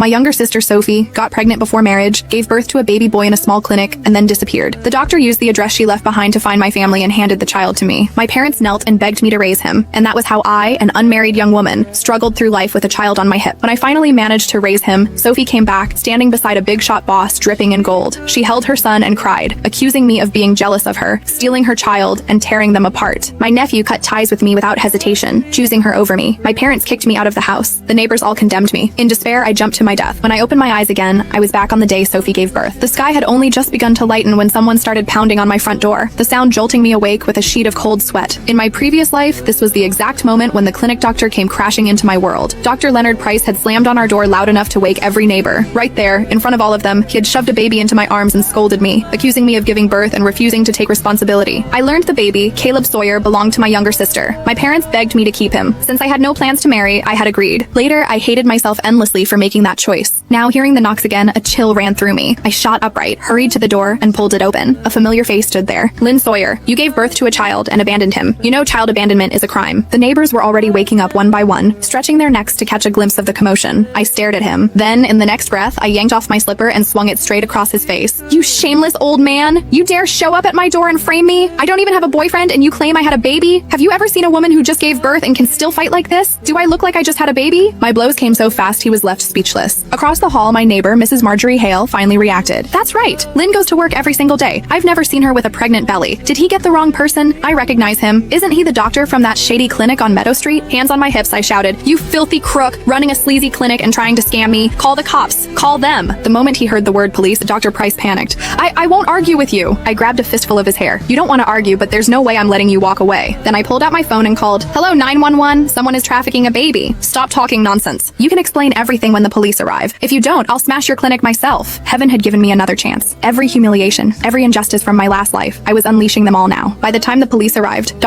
My younger sister Sophie got pregnant before marriage, gave birth to a baby boy in a small clinic, and then disappeared. The doctor used the address she left behind to find my family and handed the child to me. My parents knelt and begged me to raise him, and that was how I, an unmarried young woman, struggled through life with a child on my hip. When I finally managed to raise him, Sophie came back, standing beside a big shot boss dripping in gold. She held her son and cried, accusing me of being jealous of her, stealing her child, and tearing them apart. My nephew cut ties with me without hesitation, choosing her over me. My parents kicked me out of the house. The neighbors all condemned me. In despair, I jumped to my death. When I opened my eyes again, I was back on the day Sophie gave birth. The sky had only just begun to lighten when someone started pounding on my front door, the sound jolting me awake with a sheet of cold sweat. In my previous life, this was the exact moment when the clinic doctor came crashing into my world. Dr. Leonard Price had slammed on our door loud enough to wake every neighbor. Right there, in front of all of them, he had shoved a baby into my arms and scolded me, accusing me of giving birth and refusing to take responsibility. I learned the baby, Caleb Sawyer, belonged to my younger sister. My parents begged me to keep him. Since I had no plans to marry, I had agreed. Later, I hated myself endlessly for making that choice. Now, hearing the knocks again, a chill ran through me. I shot upright, hurried to the door, and pulled it open. A familiar face stood there. Lynn Sawyer, you gave birth to a child and abandoned him. You know child abandonment is a crime. The neighbors were already waking up one by one, stretching their necks to catch a glimpse of the commotion. I stared at him. Then, in the next breath, I yanked off my slipper and swung it straight across his face. You shameless old man! You dare show up at my door and frame me? I don't even have a boyfriend and you claim I had a baby? Have you ever seen a woman who just gave birth and can still fight like this? Do I look like I just had a baby? My blows came so fast he was left speechless. Across the hall, my neighbor, Mrs. Marjorie Hale, finally reacted. That's right. Lynn goes to work every single day. I've never seen her with a pregnant belly. Did he get the wrong person? I recognize him. Isn't he the doctor from that shady clinic on Meadow Street? Hands on my hips, I shouted. You filthy crook, running a sleazy clinic and trying to scam me. Call the cops. Call them. The moment he heard the word police, Dr. Price panicked. I won't argue with you. I grabbed a fistful of his hair. You don't want to argue, but there's no way I'm letting you walk away. Then I pulled out my phone and called, hello 911, someone is trafficking a baby. Stop talking nonsense. You can explain everything when the police arrive. If you don't, I'll smash your clinic myself. Heaven had given me another chance. Every humiliation, every injustice from my last life, I was unleashing them all now. By the time the police arrived,